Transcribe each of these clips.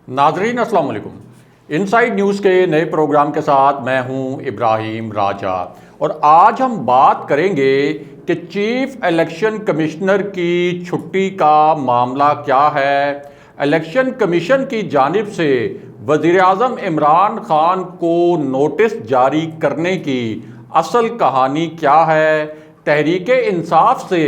नाजरीन अस्सलाम वालेकुम। इनसाइड न्यूज़ के नए प्रोग्राम के साथ मैं हूं इब्राहिम राजा और आज हम बात करेंगे कि चीफ इलेक्शन कमिश्नर की छुट्टी का मामला क्या है। इलेक्शन कमीशन की जानिब से वज़ीर आज़म इमरान खान को नोटिस जारी करने की असल कहानी क्या है। तहरीक इंसाफ से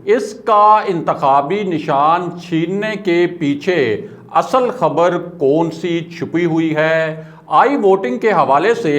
इसका इंतखाबी निशान छीनने के पीछे असल खबर कौन सी छुपी हुई है। आई वोटिंग के हवाले से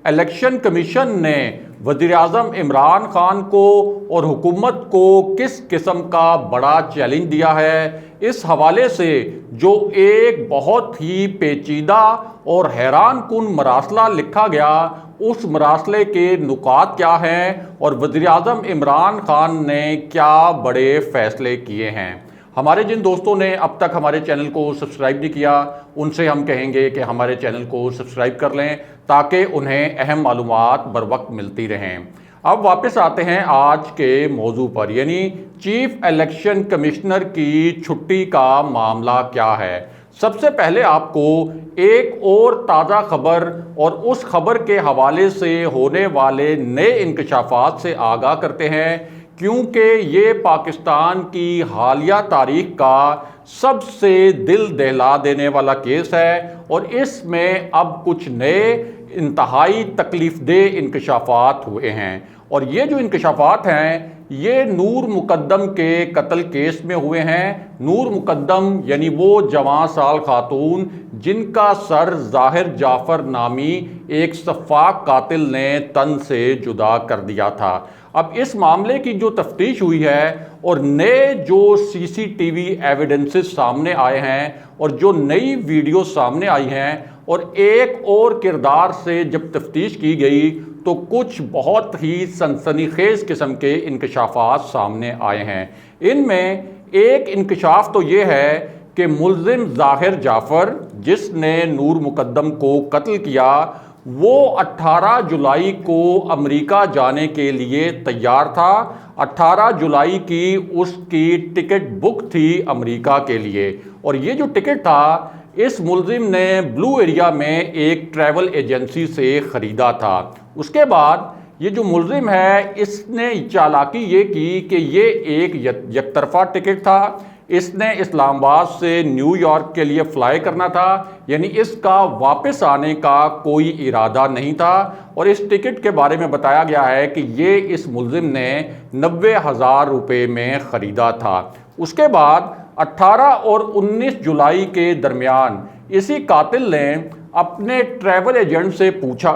इलेक्शन कमीशन ने वज़ीर आज़म इमरान खान को और हुकूमत को किस किस्म का बड़ा चैलेंज दिया है। इस हवाले से जो एक बहुत ही पेचीदा और हैरान कुन मरासला लिखा गया, उस मरासले के नुकात क्या हैं और वज़ीर आज़म इमरान खान ने क्या बड़े फैसले किए हैं। हमारे जिन दोस्तों ने अब तक हमारे चैनल को सब्सक्राइब नहीं किया, उनसे हम कहेंगे कि हमारे चैनल को सब्सक्राइब कर लें ताकि उन्हें अहम मालूमात बर वक्त मिलती रहें। अब वापस आते हैं आज के मौजू पर, यानी चीफ इलेक्शन कमिश्नर की छुट्टी का मामला क्या है। सबसे पहले आपको एक और ताज़ा खबर और उस खबर के हवाले से होने वाले नए इंकशाफात से आगाह करते हैं, क्योंकि ये पाकिस्तान की हालिया तारीख का सबसे दिल दहला देने वाला केस है और इसमें अब कुछ नए इंतहाई तकलीफ देह इंकशाफात हुए हैं। और ये जो इंकशाफात हैं ये नूर मुकद्दम के कत्ल केस में हुए हैं। नूर मुकद्दम यानी वो जवां साल खातून जिनका सर ज़ाहिर जाफ़र नामी एक सफ़ाक कातिल ने तन से जुदा कर दिया था। अब इस मामले की जो तफ्तीश हुई है और नए जो सीसीटीवी एविडेंसेस सामने आए हैं और जो नई वीडियो सामने आई हैं और एक और किरदार से जब तफ्तीश की गई तो कुछ बहुत ही सनसनीखेज किस्म के इंकशाफात सामने आए हैं। इनमें एक इंकशाफ तो ये है कि मुल्ज़िम ज़ाहिर जाफ़र जिसने नूर मुकद्दम को कत्ल किया, वो 18 जुलाई को अमेरिका जाने के लिए तैयार था। 18 जुलाई की उसकी टिकट बुक थी अमेरिका के लिए और ये जो टिकट था इस मुल्ज़िम ने ब्लू एरिया में एक ट्रैवल एजेंसी से ख़रीदा था। उसके बाद ये जो मुल्ज़िम है इसने चालाकी ये की कि ये एक यकतरफा टिकट था। इसने इस्लामाबाद से न्यूयॉर्क के लिए फ़्लाई करना था, यानी इसका वापस आने का कोई इरादा नहीं था। और इस टिकट के बारे में बताया गया है कि ये इस मुल्ज़िम ने 90,000 रुपये में ख़रीदा था। उसके बाद 18 और 19 जुलाई के दरमियान इसी कातिल ने अपने ट्रैवल एजेंट से पूछा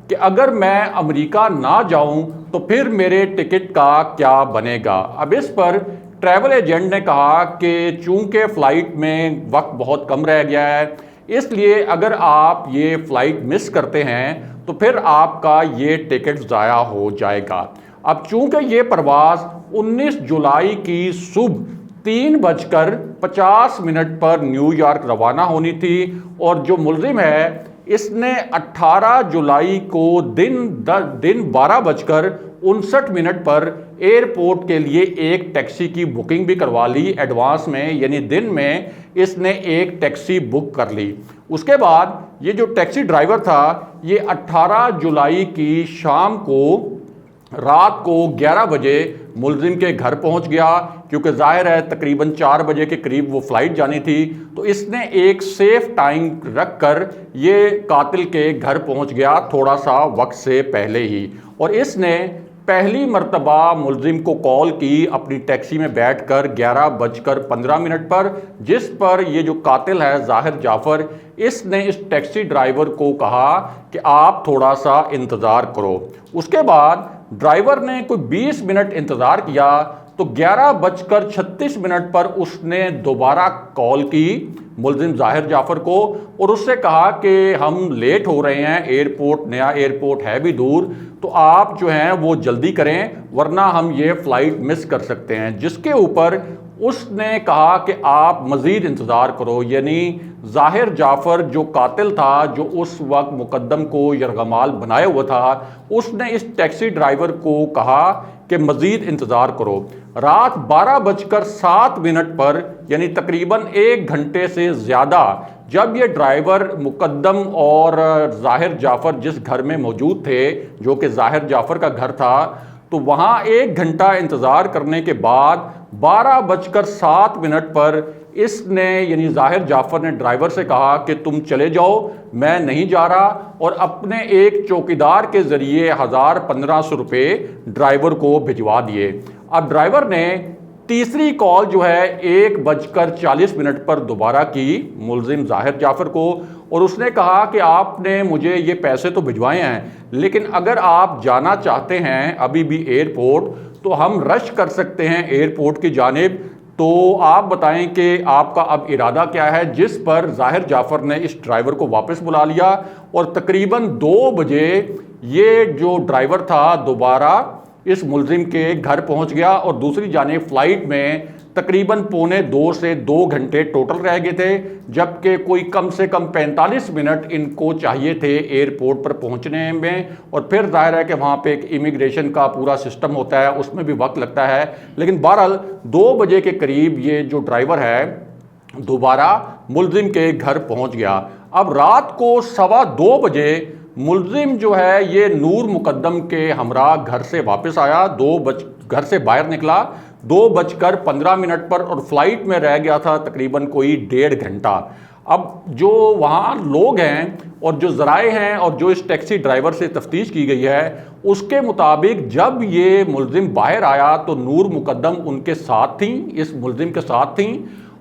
कि अगर मैं अमेरिका ना जाऊं तो फिर मेरे टिकट का क्या बनेगा। अब इस पर ट्रैवल एजेंट ने कहा कि चूंकि फ़्लाइट में वक्त बहुत कम रह गया है, इसलिए अगर आप ये फ़्लाइट मिस करते हैं तो फिर आपका ये टिकट ज़ाया हो जाएगा। अब चूंकि ये परवाज़ 19 जुलाई की सुबह 3:50 पर न्यूयॉर्क रवाना होनी थी और जो मुल्ज़िम है इसने 18 जुलाई को दिन 12:59 पर एयरपोर्ट के लिए एक टैक्सी की बुकिंग भी करवा ली एडवांस में, यानी दिन में इसने एक टैक्सी बुक कर ली। उसके बाद ये जो टैक्सी ड्राइवर था ये 18 जुलाई की शाम को रात को 11 बजे मुल्ज़िम के घर पहुंच गया, क्योंकि जाहिर है तकरीबन 4 बजे के करीब वो फ़्लाइट जानी थी। तो इसने एक सेफ़ टाइम रख कर ये कातिल के घर पहुंच गया थोड़ा सा वक्त से पहले ही। और इसने पहली मर्तबा मुल्ज़िम को कॉल की अपनी टैक्सी में बैठकर 11:15 पर, जिस पर ये जो कातिल है ज़ाहिर जाफ़र, इसने इस टैक्सी ड्राइवर को कहा कि आप थोड़ा सा इंतज़ार करो। उसके बाद ड्राइवर ने कोई 20 मिनट इंतज़ार किया तो 11:36 पर उसने दोबारा कॉल की मुल्ज़िम ज़ाहिर जाफ़र को और उससे कहा कि हम लेट हो रहे हैं, एयरपोर्ट नया एयरपोर्ट है भी दूर, तो आप जो हैं वो जल्दी करें वरना हम ये फ़्लाइट मिस कर सकते हैं। जिसके ऊपर उसने कहा कि आप मज़ीद इंतज़ार करो। यानी ज़ाहिर जाफ़र जो कातिल था, जो उस वक्त मुकद्दम को यरगमाल बनाए हुआ था, उसने इस टैक्सी ड्राइवर को कहा कि मज़ीद इंतज़ार करो। रात 12:07 पर यानी तकरीबन 1 घंटे से ज़्यादा जब ये ड्राइवर मुकद्दम और ज़ाहिर जाफ़र जिस घर में मौजूद थे, जो कि ज़ाहिर जाफ़र का घर था, तो वहाँ 1 घंटा इंतज़ार करने के बाद 12:07 पर इसने यानी ज़ाहिर जाफ़र ने ड्राइवर से कहा कि तुम चले जाओ, मैं नहीं जा रहा, और अपने एक चौकीदार के ज़रिए 1000-1500 रुपये ड्राइवर को भिजवा दिए। अब ड्राइवर ने तीसरी कॉल जो है 1:40 पर दोबारा की मुलजिम ज़ाहिर जाफ़र को, और उसने कहा कि आपने मुझे ये पैसे तो भिजवाए हैं, लेकिन अगर आप जाना चाहते हैं अभी भी एयरपोर्ट, तो हम रश कर सकते हैं एयरपोर्ट की जानिब, तो आप बताएं कि आपका अब इरादा क्या है। जिस पर ज़ाहिर जाफ़र ने इस ड्राइवर को वापस बुला लिया और तकरीबन 2 बजे ये जो ड्राइवर था दोबारा इस मुलजिम के घर पहुंच गया, और दूसरी जानिब फ़्लाइट में तकरीबन 1:45 से 2 घंटे टोटल रह गए थे, जबकि कोई कम से कम 45 मिनट इनको चाहिए थे एयरपोर्ट पर पहुंचने में। और फिर जाहिर है कि वहाँ पे एक इमिग्रेशन का पूरा सिस्टम होता है, उसमें भी वक्त लगता है। लेकिन बहरहाल 2 बजे के करीब ये जो ड्राइवर है दोबारा मुलजिम के घर पहुँच गया। अब रात को 2:15 बजे मुलजिम जो है ये नूर मुकद्दम के हमरा घर से वापस आया, घर से बाहर निकला 2:15 पर, और फ्लाइट में रह गया था तकरीबन कोई 1.5 घंटा। अब जो वहाँ लोग हैं और जो ज़राए हैं और जो इस टैक्सी ड्राइवर से तफ्तीश की गई है, उसके मुताबिक जब ये मुलजिम बाहर आया तो नूर मुकद्दम उनके साथ थी, इस मुलजिम के साथ थी,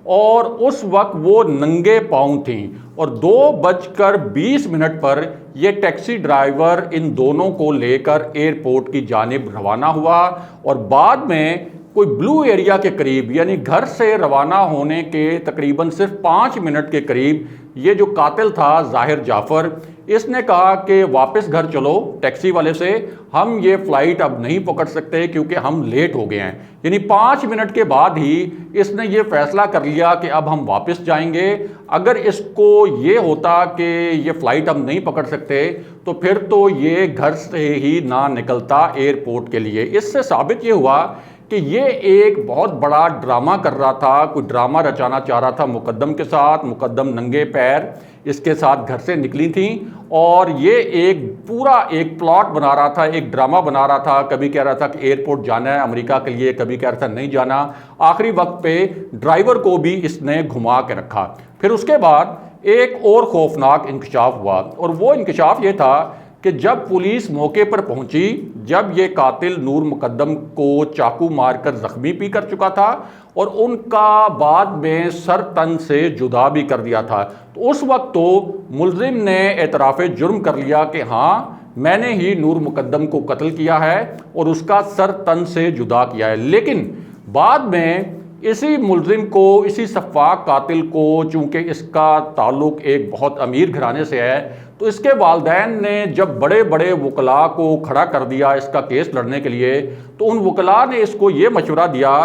और उस वक्त वो नंगे पाँव थी। और 2:20 पर ये टैक्सी ड्राइवर इन दोनों को लेकर एयरपोर्ट की जानिब रवाना हुआ, और बाद में कोई ब्लू एरिया के करीब यानी घर से रवाना होने के तकरीबन सिर्फ 5 मिनट के करीब ये जो कातिल था ज़ाहिर जाफ़र, इसने कहा कि वापस घर चलो टैक्सी वाले से, हम ये फ़्लाइट अब नहीं पकड़ सकते क्योंकि हम लेट हो गए हैं। यानी 5 मिनट के बाद ही इसने ये फ़ैसला कर लिया कि अब हम वापस जाएंगे। अगर इसको ये होता कि ये फ़्लाइट हम नहीं पकड़ सकते तो फिर तो ये घर से ही ना निकलता एयरपोर्ट के लिए। इससे साबित ये हुआ कि ये एक बहुत बड़ा ड्रामा कर रहा था, कोई ड्रामा रचाना चाह रहा था मुकद्दम के साथ। मुकद्दम नंगे पैर इसके साथ घर से निकली थी, और ये एक पूरा एक प्लॉट बना रहा था, एक ड्रामा बना रहा था। कभी कह रहा था कि एयरपोर्ट जाना है अमेरिका के लिए, कभी कह रहा था नहीं जाना। आखिरी वक्त पे ड्राइवर को भी इसने घुमा के रखा। फिर उसके बाद एक और खौफनाक इंकशाफ हुआ, और वो इंकशाफ ये था कि जब पुलिस मौके पर पहुंची, जब ये कातिल नूर मुकद्दम को चाकू मारकर ज़ख्मी भी कर चुका था और उनका बाद में सर तन से जुदा भी कर दिया था, तो उस वक्त तो मुलजिम ने एतराफ़ जुर्म कर लिया कि हाँ मैंने ही नूर मुकद्दम को कत्ल किया है और उसका सर तन से जुदा किया है। लेकिन बाद में इसी मुलजिम को, इसी सफ़ाक कातिल को, चूँकि इसका ताल्लुक़ एक बहुत अमीर घराने से है, तो इसके वालिदैन ने जब बड़े बड़े वकला को खड़ा कर दिया इसका केस लड़ने के लिए, तो उन वकला ने इसको ये मशवरा दिया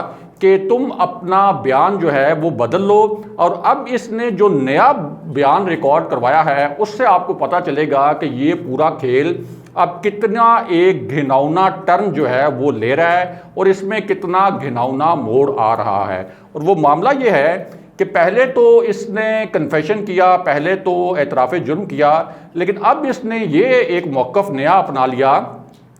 कि तुम अपना बयान जो है वो बदल लो, और अब इसने जो नया बयान रिकॉर्ड करवाया है उससे आपको पता चलेगा कि ये पूरा खेल अब कितना एक घिनौना टर्न जो है वो ले रहा है और इसमें कितना घिनौना मोड़ आ रहा है। और वो मामला ये है कि पहले तो इसने कन्फेशन किया, पहले तो एतराफ़ जुर्म किया, लेकिन अब इसने ये एक मौक़िफ़ नया अपना लिया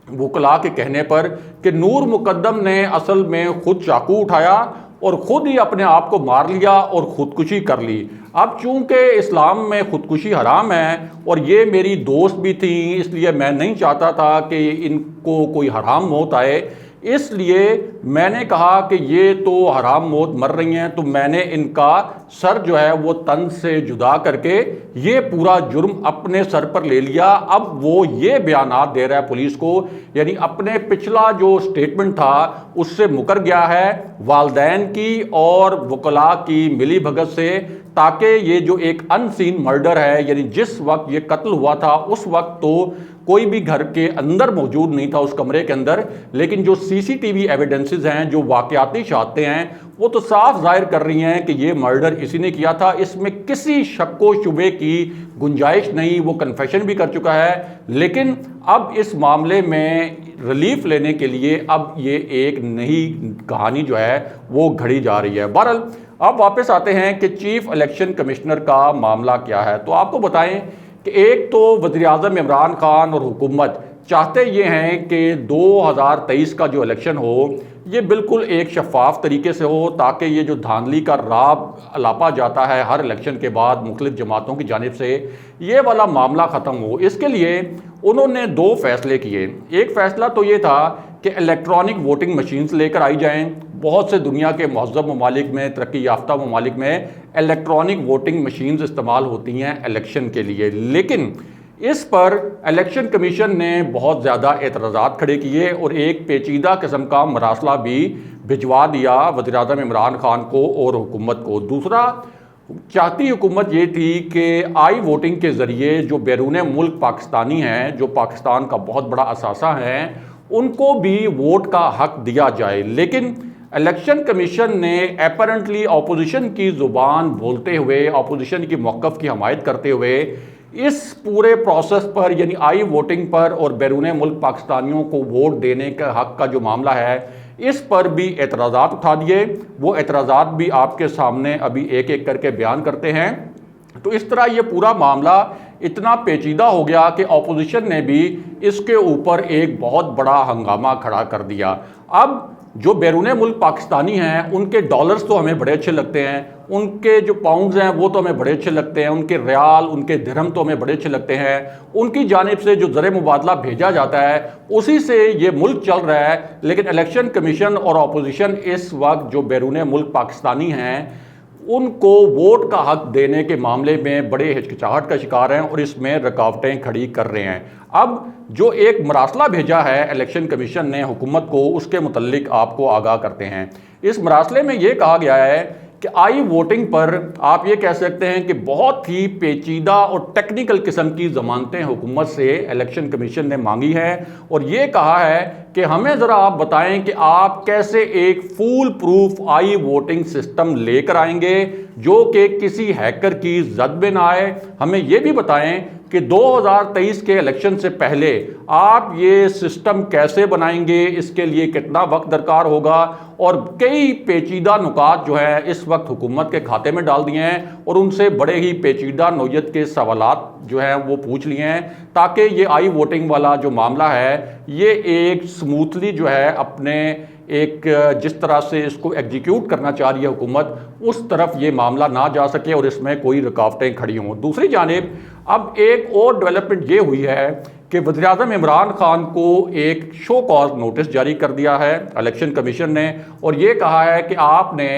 वकला के कहने पर कि नूर मुकद्दम ने असल में खुद चाकू उठाया और ख़ुद ही अपने आप को मार लिया और ख़ुदकुशी कर ली। अब चूँकि इस्लाम में ख़ुदकुशी हराम है और ये मेरी दोस्त भी थी, इसलिए मैं नहीं चाहता था कि इनको कोई हराम मौत आए, इसलिए मैंने कहा कि ये तो हराम मौत मर रही हैं, तो मैंने इनका सर जो है वो तन से जुदा करके ये पूरा जुर्म अपने सर पर ले लिया। अब वो ये बयानात दे रहा है पुलिस को, यानी अपने पिछला जो स्टेटमेंट था उससे मुकर गया है वालदैन की और वकला की मिली भगत से ताकि ये जो एक अनसीन मर्डर है, यानी जिस वक्त ये कत्ल हुआ था उस वक्त तो कोई भी घर के अंदर मौजूद नहीं था उस कमरे के अंदर, लेकिन जो सीसीटीवी एविडेंसेस हैं, जो वाकयाती शहादतें हैं, वो तो साफ जाहिर कर रही हैं कि ये मर्डर इसी ने किया था। इसमें किसी शक व शुबे की गुंजाइश नहीं। वो कन्फेशन भी कर चुका है, लेकिन अब इस मामले में रिलीफ लेने के लिए अब ये एक नई कहानी जो है वो घड़ी जा रही है। बहरहाल अब वापस आते हैं कि चीफ इलेक्शन कमिश्नर का मामला क्या है। तो आपको बताएं कि एक तो वज़ीर-ए-आज़म इमरान खान और हुकूमत चाहते ये हैं कि 2023 का जो इलेक्शन हो ये बिल्कुल एक शफाफ तरीके से हो, ताकि ये जो धांधली का राब लापा जाता है हर इलेक्शन के बाद मुख्तलिफ जमातों की जानिब से, ये वाला मामला ख़त्म हो। इसके लिए उन्होंने 2 फैसले किए। एक फ़ैसला तो ये था कि इलेक्ट्रॉनिक वोटिंग मशीन्स लेकर आई जाएँ। बहुत से दुनिया के महज़्ज़ब ममालिक में, तरक्की याफ्ता ममालिक में इलेक्ट्रॉनिक वोटिंग मशीन्स इस्तेमाल होती हैं इलेक्शन के लिए, लेकिन इस पर इलेक्शन कमीशन ने बहुत ज़्यादा एतराज़ात खड़े किए और एक पेचीदा किस्म का मरासला भी भिजवा दिया वज़ीर-ए-आज़म इमरान खान को और हुकूमत को। दूसरा चाहती हुकूमत ये थी कि आई वोटिंग के ज़रिए जो बैरून मुल्क पाकिस्तानी हैं, जो पाकिस्तान का बहुत बड़ा असासा है, उनको भी वोट का हक दिया जाए। लेकिन इलेक्शन कमीशन ने अपैरेंटली अपोजिशन की ज़ुबान बोलते हुए, अपोजिशन की मौक़िफ़ की हमायत करते हुए इस पूरे प्रोसेस पर, यानी आई वोटिंग पर और बैरून मुल्क पाकिस्तानियों को वोट देने का हक का जो मामला है, इस पर भी एतराज़ात उठा दिए। वो एतराज़ात भी आपके सामने अभी एक एक करके बयान करते हैं। तो इस तरह ये पूरा मामला इतना पेचीदा हो गया कि अपोजिशन ने भी इसके ऊपर एक बहुत बड़ा हंगामा खड़ा कर दिया। अब जो बैरून मुल्क पाकिस्तानी हैं उनके डॉलर्स तो हमें बड़े अच्छे लगते हैं, उनके जो पाउंड्स हैं वो तो हमें बड़े अच्छे लगते हैं, उनके रियाल, उनके दिरहम तो हमें बड़े अच्छे लगते हैं। उनकी जानिब से जो ज़र मुबादला भेजा जाता है उसी से ये मुल्क चल रहा है। लेकिन इलेक्शन कमीशन और अपोजिशन इस वक्त जो बैरून मुल्क पाकिस्तानी हैं उनको वोट का हक देने के मामले में बड़े हिचकिचाहट का शिकार हैं और इसमें रुकावटें खड़ी कर रहे हैं। अब जो एक मरासला भेजा है इलेक्शन कमीशन ने हुकूमत को, उसके मुतल्लिक आपको आगाह करते हैं। इस मरासले में ये कहा गया है कि आई वोटिंग पर आप ये कह सकते हैं कि बहुत ही पेचीदा और टेक्निकल किस्म की ज़मानतें हुकूमत से इलेक्शन कमीशन ने मांगी हैं और ये कहा है कि हमें ज़रा आप बताएं कि आप कैसे एक फूल प्रूफ आई वोटिंग सिस्टम लेकर आएंगे जो कि किसी हैकर की जद में ना आए। हमें ये भी बताएं कि 2023 के इलेक्शन से पहले आप ये सिस्टम कैसे बनाएंगे, इसके लिए कितना वक्त दरकार होगा, और कई पेचीदा नुकात जो है इस वक्त हुकूमत के खाते में डाल दिए हैं और उनसे बड़े ही पेचीदा नौयत के सवालात जो हैं वो पूछ लिए हैं, ताकि ये आई वोटिंग वाला जो मामला है ये एक स्मूथली जो है अपने एक जिस तरह से इसको एग्जीक्यूट करना चाह रही है हुकूमत, उस तरफ ये मामला ना जा सके और इसमें कोई रुकावटें खड़ी हों। दूसरी जानिब अब एक और डेवलपमेंट ये हुई है कि वज़ीर-ए-आज़म इमरान खान को एक शो कॉज नोटिस जारी कर दिया है इलेक्शन कमीशन ने और ये कहा है कि आपने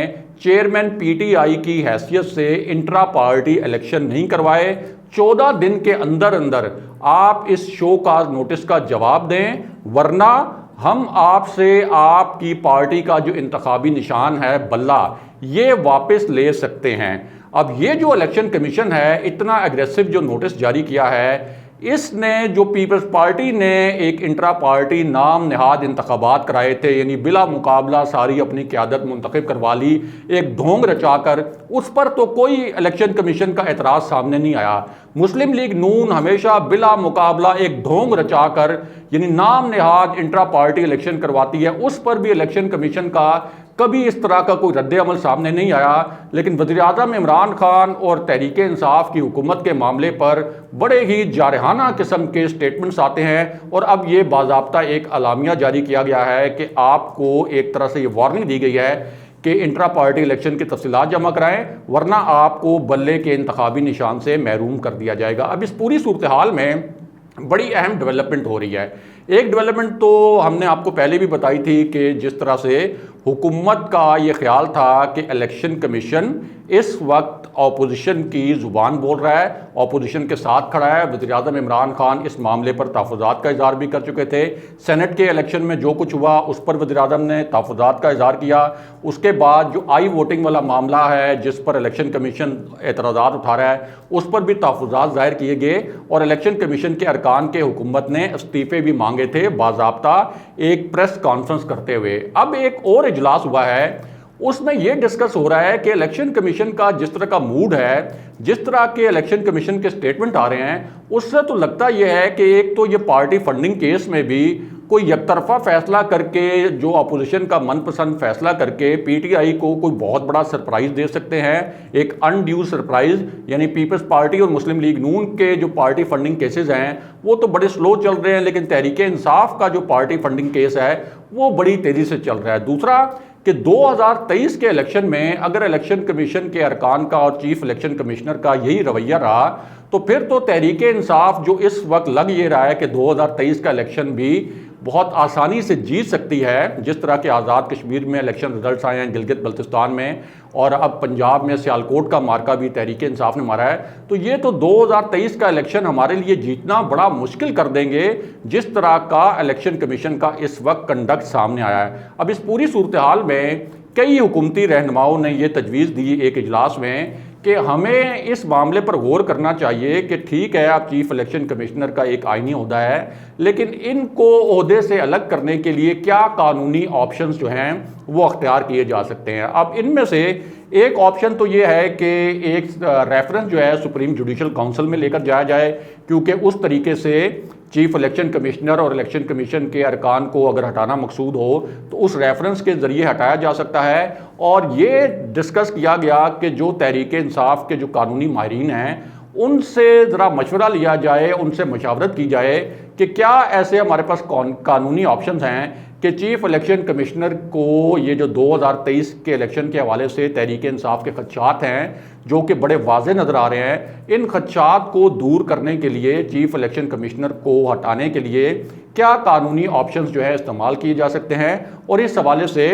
चेयरमैन पीटीआई की हैसियत से इंट्रा पार्टी इलेक्शन नहीं करवाए, 14 दिन के अंदर अंदर आप इस शो कॉज नोटिस का जवाब दें, वरना हम आपसे आपकी पार्टी का जो इंतखाबी निशान है बल्ला, ये वापस ले सकते हैं। अब ये जो इलेक्शन कमीशन है इतना एग्रेसिव जो नोटिस जारी किया है, इसने जो पीपल्स पार्टी ने एक इंट्रा पार्टी नाम नहाद इंतखाबात कराए थे, यानी बिला मुकाबला सारी अपनी क़यादत मुंतखब करवा ली एक ढोंग रचाकर, उस पर तो कोई इलेक्शन कमीशन का एतराज़ सामने नहीं आया। मुस्लिम लीग नून हमेशा बिला मुकाबला एक ढोंग रचाकर यानी नाम नहाद इंट्रा पार्टी इलेक्शन करवाती है, उस पर भी इलेक्शन कमीशन का कभी इस तरह का कोई रद्द अमल सामने नहीं आया। लेकिन वज़ीर-ए-आज़म इमरान खान और तहरीक इंसाफ की हुकूमत के मामले पर बड़े ही जारहाना किस्म के स्टेटमेंट्स आते हैं और अब ये बाज़ाब्ता एक अलामिया जारी किया गया है कि आपको एक तरह से ये वार्निंग दी गई है कि इंट्रा पार्टी इलेक्शन की तफसीलात जमा कराएं, वरना आपको बल्ले के इंतखाबी निशान से महरूम कर दिया जाएगा। अब इस पूरी सूरत हाल में बड़ी अहम डेवलपमेंट हो रही है। एक डेवलपमेंट तो हमने आपको पहले भी बताई थी कि जिस तरह से हुकूमत का ये ख्याल था कि इलेक्शन कमीशन इस वक्त अपोजिशन की ज़ुबान बोल रहा है, अपोजिशन के साथ खड़ा है। वज़ीर-ए-आज़म इमरान खान इस मामले पर तहफ़्फ़ुज़ात का इज़हार भी कर चुके थे। सेनेट के इलेक्शन में जो कुछ हुआ उस पर वज़ीर-ए-आज़म ने तहफ़्फ़ुज़ात का इज़हार किया। उसके बाद जो आई वोटिंग वाला मामला है जिस पर इलेक्शन कमीशन एतराज़ात उठा रहा है उस पर भी तहफ़्फ़ुज़ात ज़ाहिर किए गए और इलेक्शन कमीशन के अरकान के हुकूमत ने इस्तीफ़े भी मांगे थे बाज़ाब्ता एक प्रेस कॉन्फ्रेंस करते हुए। अब एक और इजलास हुआ है, उसमें यह डिस्कस हो रहा है कि इलेक्शन कमीशन का जिस तरह का मूड है, जिस तरह के इलेक्शन कमीशन के स्टेटमेंट आ रहे हैं, उससे तो लगता यह है कि एक तो ये पार्टी फंडिंग केस में भी कोई एकतरफा फैसला करके, जो अपोजिशन का मनपसंद फैसला करके पीटीआई को कोई बहुत बड़ा सरप्राइज दे सकते हैं, एक अनड्यू सरप्राइज। यानी पीपल्स पार्टी और मुस्लिम लीग नून के जो पार्टी फंडिंग केसेस हैं वो तो बड़े स्लो चल रहे हैं, लेकिन तहरीक इंसाफ का जो पार्टी फंडिंग केस है वो बड़ी तेजी से चल रहा है। दूसरा कि 2023 के इलेक्शन में अगर इलेक्शन कमीशन के अरकान का और चीफ इलेक्शन कमिश्नर का यही रवैया रहा तो फिर तो तहरीक इंसाफ जो इस वक्त लग ये रहा है कि 2023 का इलेक्शन भी बहुत आसानी से जीत सकती है, जिस तरह के आज़ाद कश्मीर में इलेक्शन रिजल्ट्स आए हैं, गिलगित बल्तिस्तान में, और अब पंजाब में सियालकोट का मार्का भी तहरीक इंसाफ ने मारा है। तो ये तो 2023 का इलेक्शन हमारे लिए जीतना बड़ा मुश्किल कर देंगे जिस तरह का इलेक्शन कमीशन का इस वक्त कंडक्ट सामने आया है। अब इस पूरी सूरत हाल में कई हुकूमती रहनुमाओं ने यह तजवीज़ दी एक इजलास में कि हमें इस मामले पर गौर करना चाहिए कि ठीक है, आप चीफ इलेक्शन कमिश्नर का एक आईनी ओहदा है, लेकिन इनको ओहदे से अलग करने के लिए क्या कानूनी ऑप्शंस जो हैं वो अख्तियार किए जा सकते हैं। अब इनमें से एक ऑप्शन तो ये है कि एक रेफरेंस जो है सुप्रीम जुडिशल काउंसिल में लेकर जाया जाए, क्योंकि उस तरीके से चीफ इलेक्शन कमिश्नर और इलेक्शन कमीशन के अरकान को अगर हटाना मकसूद हो तो उस रेफरेंस के ज़रिए हटाया जा सकता है। और ये डिस्कस किया गया कि जो तहरीक इंसाफ के जो कानूनी माहिरीन हैं उनसे ज़रा मशवरा लिया जाए, उनसे मशावरत की जाए कि क्या ऐसे हमारे पास कानूनी ऑप्शंस हैं कि चीफ इलेक्शन कमिश्नर को ये जो 2023 के इलेक्शन के हवाले से तहरीक इंसाफ के खदशात हैं जो कि बड़े वाज़े नज़र आ रहे हैं, इन खदशात को दूर करने के लिए, चीफ इलेक्शन कमिश्नर को हटाने के लिए क्या कानूनी ऑप्शंस जो है इस्तेमाल किए जा सकते हैं। और इस हवाले से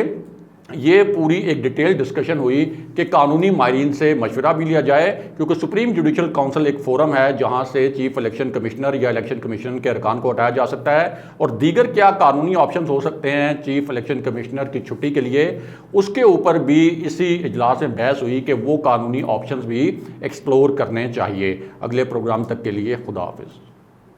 ये पूरी एक डिटेल डिस्कशन हुई कि कानूनी माहिरीन से मशवरा भी लिया जाए, क्योंकि सुप्रीम जुडिशल काउंसिल एक फोरम है जहां से चीफ इलेक्शन कमिश्नर या इलेक्शन कमीशन के अरकान को हटाया जा सकता है, और दीगर क्या कानूनी ऑप्शंस हो सकते हैं चीफ इलेक्शन कमिश्नर की छुट्टी के लिए, उसके ऊपर भी इसी इजलास में बहस हुई कि वो कानूनी ऑप्शंस भी एक्सप्लोर करने चाहिए। अगले प्रोग्राम तक के लिए खुदा हाफिज़।